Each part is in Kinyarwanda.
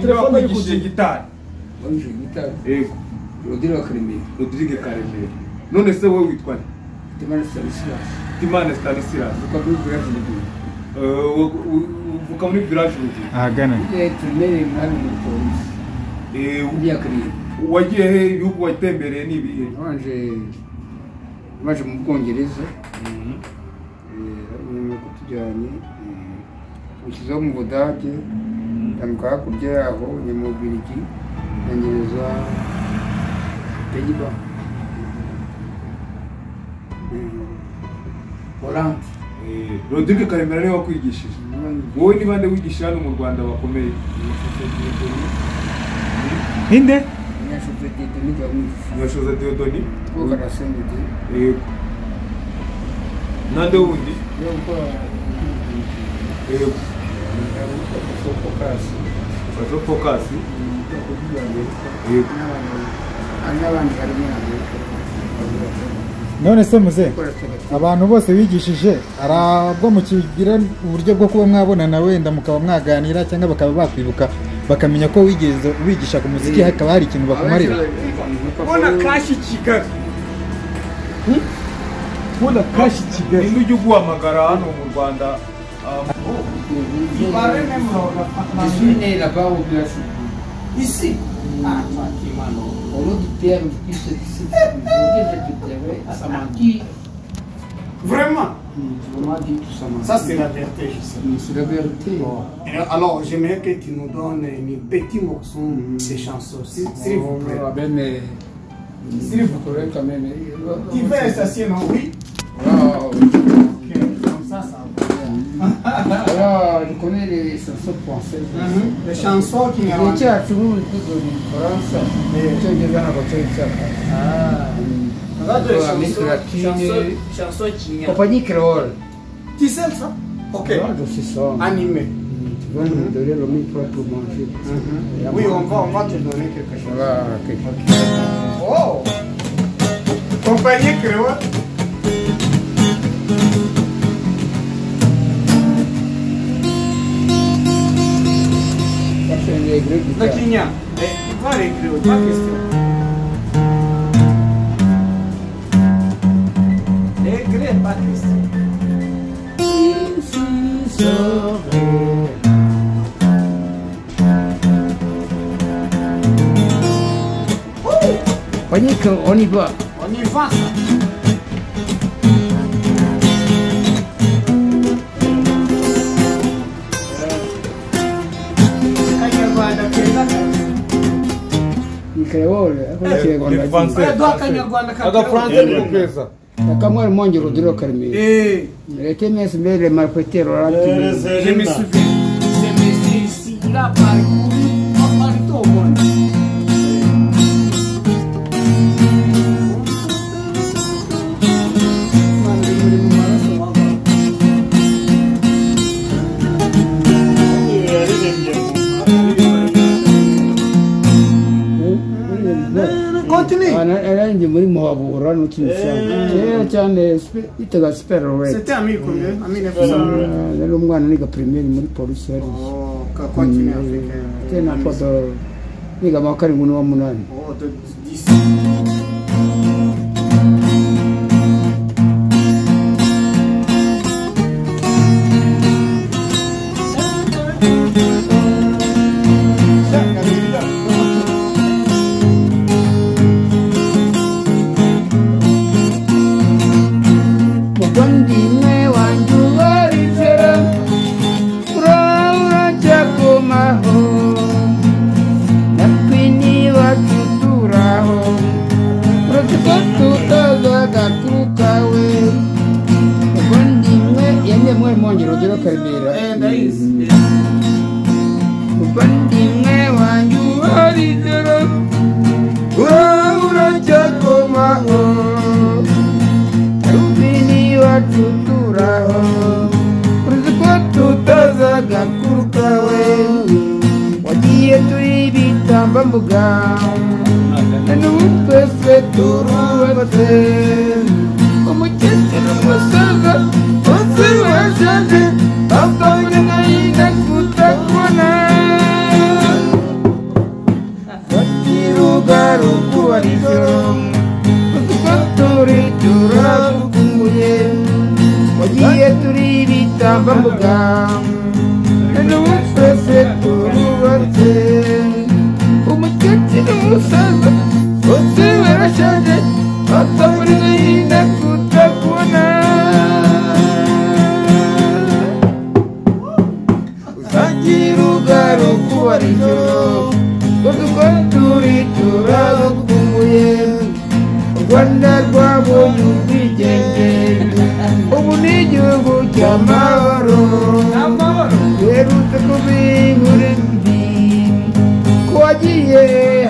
telefone y'ikuje gitari wanje gitari yego Rodrigue Karemera none se wowe witwa Timane Stanislas uvuka muri village Rudi ahagana primaire mwari mu polisi wagiye he ibihugu watembereye n'ibihe waje mu Bwongereza kutujyanye ukiza mu Budage ndamuka hakurya yaho ni mu Bubiligi nanyereza Peyiba Hollande Rodrigue Karemera niwe wakwigishije wowe ni bande wigisha hano mu Rwanda bakomeye inde Nyashoza Theodoni Bogara Sendidi yego nande wundi yego Focus yego n'abandi harimo none se muze abantu bose bigishije arabwo mukigira uburyo bwo kuba mwabonana wenda mukaba mwaganira cyangwa bakaba bakwibuka bakamenya ko wigeze ubigisha ku muziki hakaba hari ikintu bakumarira bona kashi Kigali bona kashi Kigali n'ujye guhamagara hano mu Rwanda ici au nom du Père, du Fils et du Saint-Esprit, ça m'a dit. Vraiment? On m'a dit tout ça. Ça, c'est la vérité, je sais. C'est la vérité. Bon. Alors, j'aimerais que tu nous donnes un petit morceau de chansons, s'il vous plaît. Mais s'il vous plaît, quand même. Tu fais ça, sinon, oui? Ok, comme ça, ça va. Alors, je connais les chansons françaises. Les chansons qui n'ont pas. Tu veux le coup de France? Tu deviens à côté de ça. Chanson qui Compagnie créole. Tu sais ça? Ok. Je sais ça. Animé. Tu vas nous donner le micro pour manger. Oui, on va te donner quelque chose. Voilà, quelque chose. Oh! Compagnie créole. Le Kenya. Tu vas l'écrire, pas question. L'écrire, pas question. On y va. On y va, ça. Kama mmoja Rodrigue Karemera. Lete mes mbele marpetero la Je me souviens. C'est ici là par partout au monde. Continue. Elle est muri muhabura no kinsanga. Cyane itaga super red. C'était ami combien? Ami 900. Le mwana niga primaire muri police service. Oh, continue avec. Tena foto niga makari ngunu wa munani. Oh, de 10. Rodrigue Karemera. Bandimwe wanyu aridero urachakoma rubini watuturaho uruziko tutazaga kurukawe wagiye turi bitambambuga n'ubu twese turubatse umukecuru musaza bose bashaje bavanye n'ayina kutakubona ijoro uduko turi turagukumbuye u Rwanda rwabonye ubwigenge ubu ni igihugu cy'amahoro duherutse kubinkura mbi ko wagiye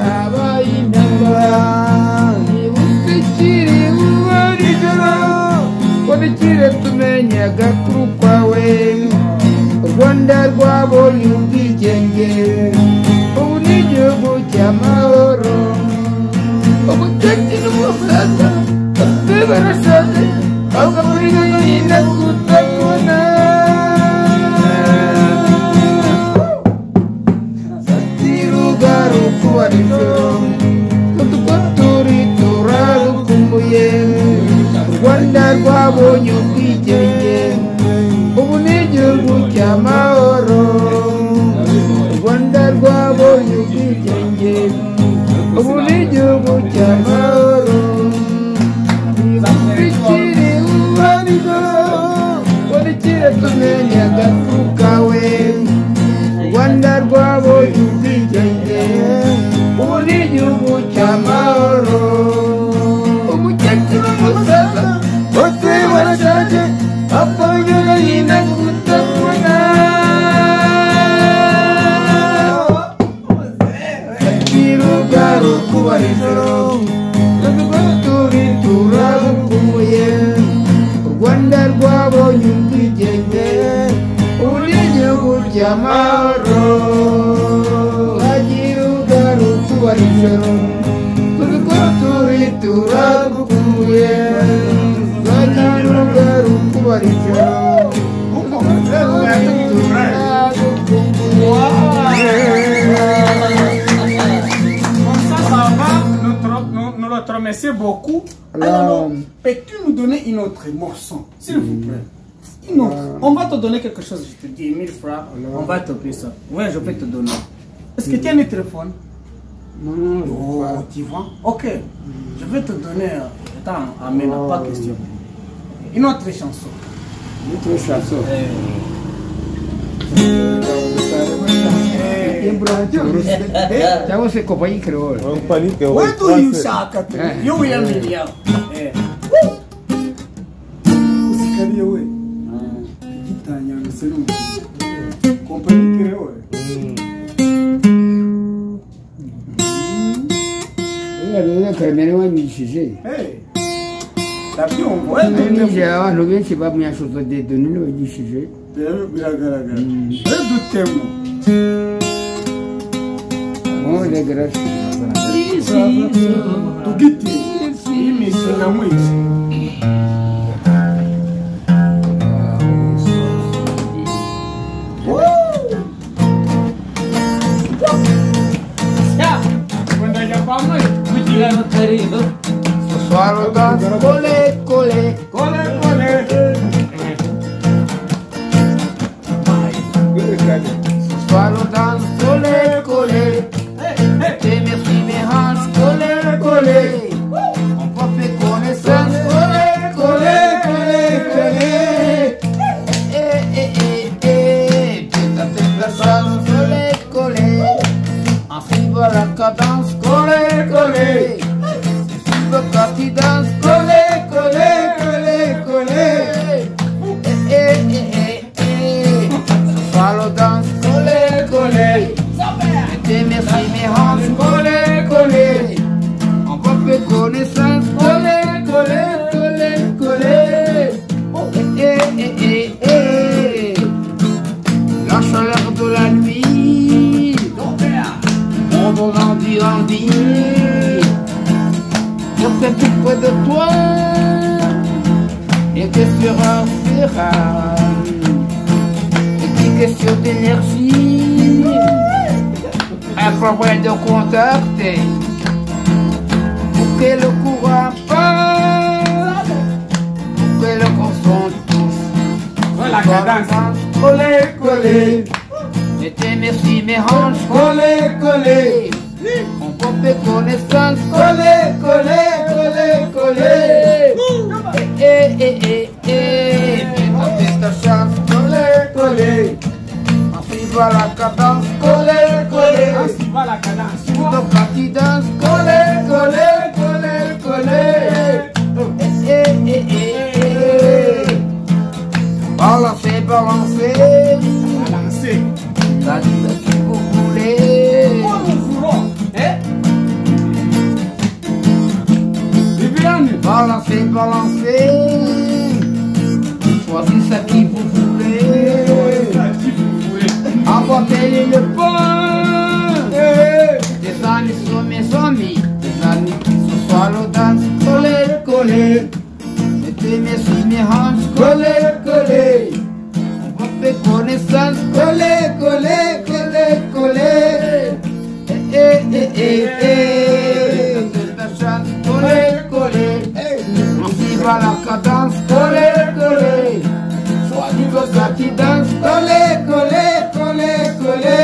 habaye intambara nibutse ikiri buba nijoro ko dukire tumenye agakuru kwawe u Rwanda rwabonye ubwigenge ubu ni igihugu cy'amahoro umutesi n'umusaza bose barashaje ahubwo muri gahinda kutabona satirugaru kuba nijoro uduko turi turarukumbuye u Rwanda rwabonye ubwigenge ubu ni igihugu cy'amahoro u Rwanda rwabonye ubwigenge ubu ni igihugu cy'amahoro ikiri ubarizo urikire tumenye agakuru kawe u Rwanda rwabonye ubwigenge ubu ni igihugu cy'amahoro umukecuru n'umusaza bose barashaje apfuye agahinda kutabona kuba nijoro uduko turi turagukumbuye u Rwanda rwabonye ubwigenge ubu ni igihugu cy'amahoro hagira ugaruka kuba nijoro uduko turi turagukumbuye hagira ugaruka kuba nijoro Merci beaucoup. Alors, peux-tu nous donner une autre morceau, s'il vous plaît? Une autre. On va te donner quelque chose, je te dis, 1000 francs. On va te payer ça. Ouais, je vais te donner. Est-ce que tu as un téléphone? Non. Oh, tu vois? Ok. Je vais te donner. Attends, amène, pas question. Une autre chanson. Une autre chanson. Cyangwa se kompanyi creole. Where do you shaka to? You will mean ya. Usikaliye we. Gitanya nseru. Kompanyi creole. Rero Karemera wanyishije. Tabyumva. Nije abantu benshi bamyashuza de donne wanyishije. Biragaragara. Dutemo. Olha, graças do Giti. E me ensina muito. Quando a gente fala, me tira no carinho. Swallow dance, cole, cole, Cole, cole. swallow dance, cole, cole. T'es merci, mes hanches, cole, cole. On peut faire connaissance, cole, cole, cole, cole. T'es chance, cole, cole. En suivant la cadence, cole, cole. Quand tu danses, collé, collé, collé, collé. Swallow dance, collé, collé. Tes merci, mes hanches, collé, collé. On va faire connaissance, collé, collé, collé, collé. La chaleur de la nuit, on grandit, grandit. Je fais tout près de toi et que sera, sera. Petite question d'énergie, un problème de contact pour que le courant passe, pour que le consent touche. Voilà, cadence. Collé, collé. Je te merci, mes hanches, collé, collé. On peut faire connaissance, collé, collé, collé, collé. On fait ta chance, collé, collé. On suivra la cadence, collé, collé. la cadence. Tout parti danse, collé, collé, collé, collé. Balancez, balancez. Balancez. La vie que vous voulez. Quoi nous voulons? Viviane. Balancez, balancez. Choisissez ce qui vous voulez. Apportez le pain. Les amis sont mes amis. Les amis ce soir le danse. Collé, collé. Mettez mes hanches. Collé, collé. On va faire connaissance. Collé, collé, collé, collé. La chance. Collé, collé. On s'y va la cadence. Collé, collé. Soit du gars qui danse. Collé, collé, collé, collé.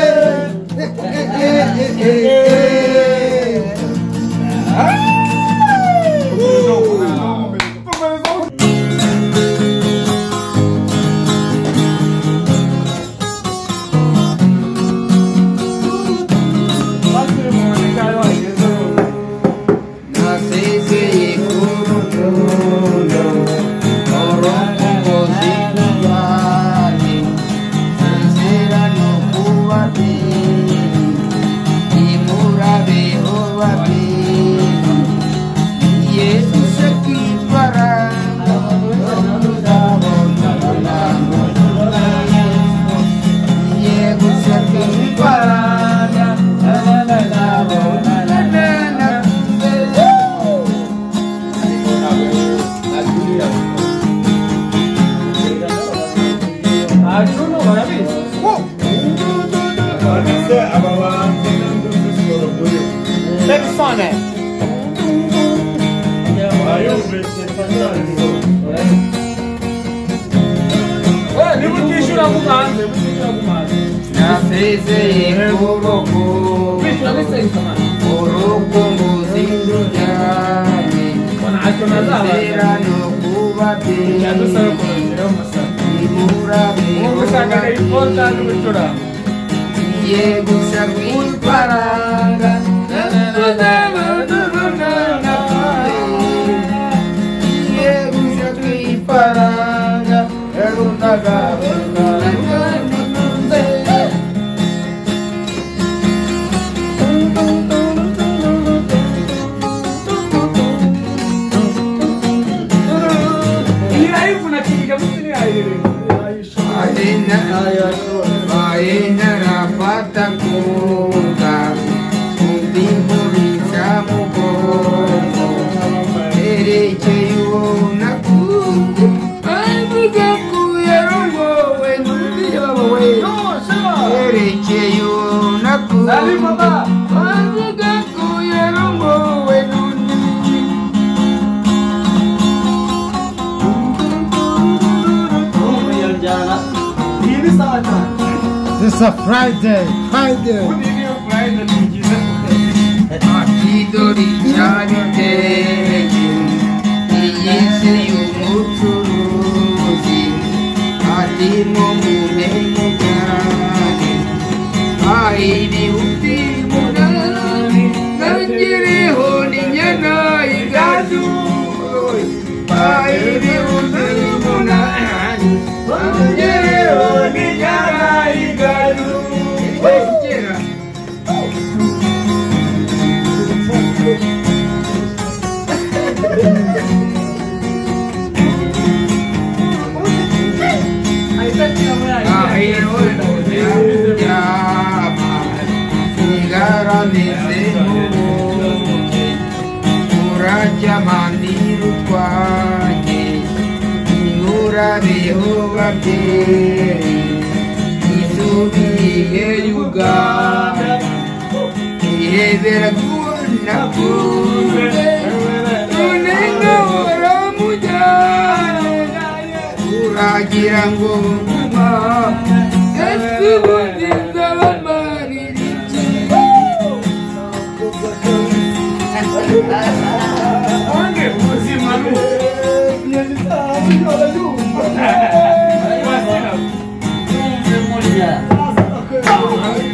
It's a Friday.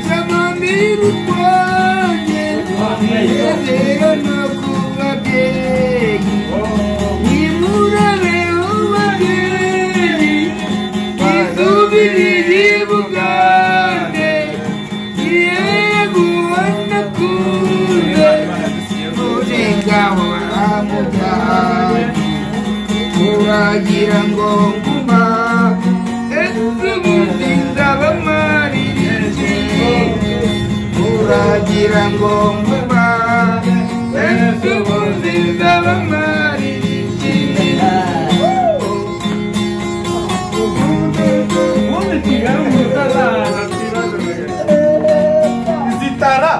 Chama-me no quarto. uragira ngo nguma ese ubundi nzabamaririye uragira ngo nguma ese ubundi nzabamaririye Zitara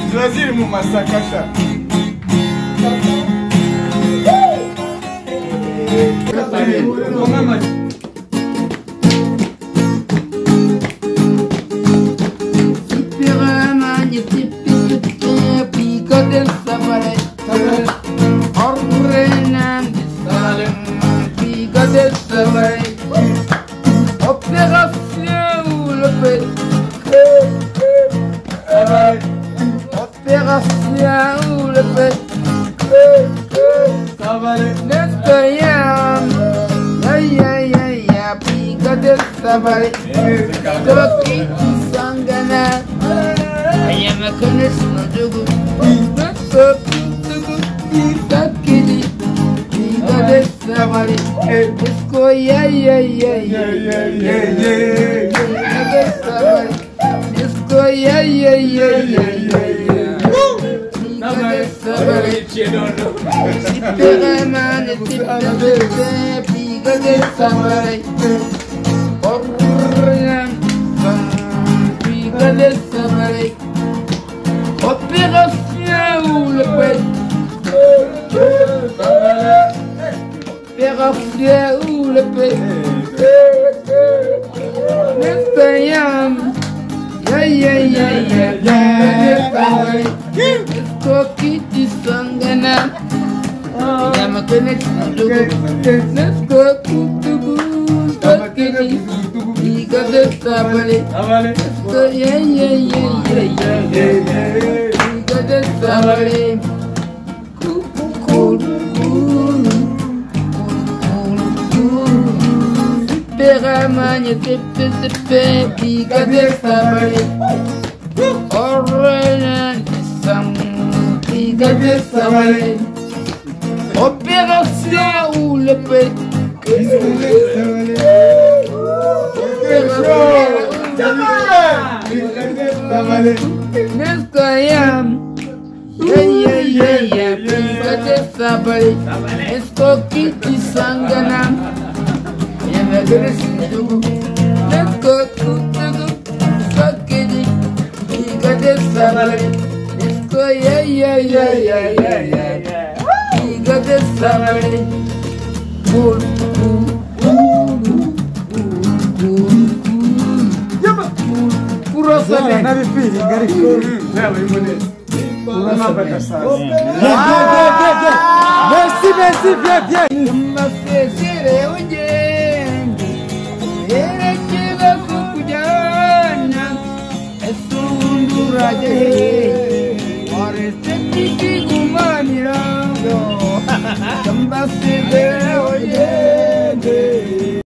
ziba ziri mu masakasha. Merci.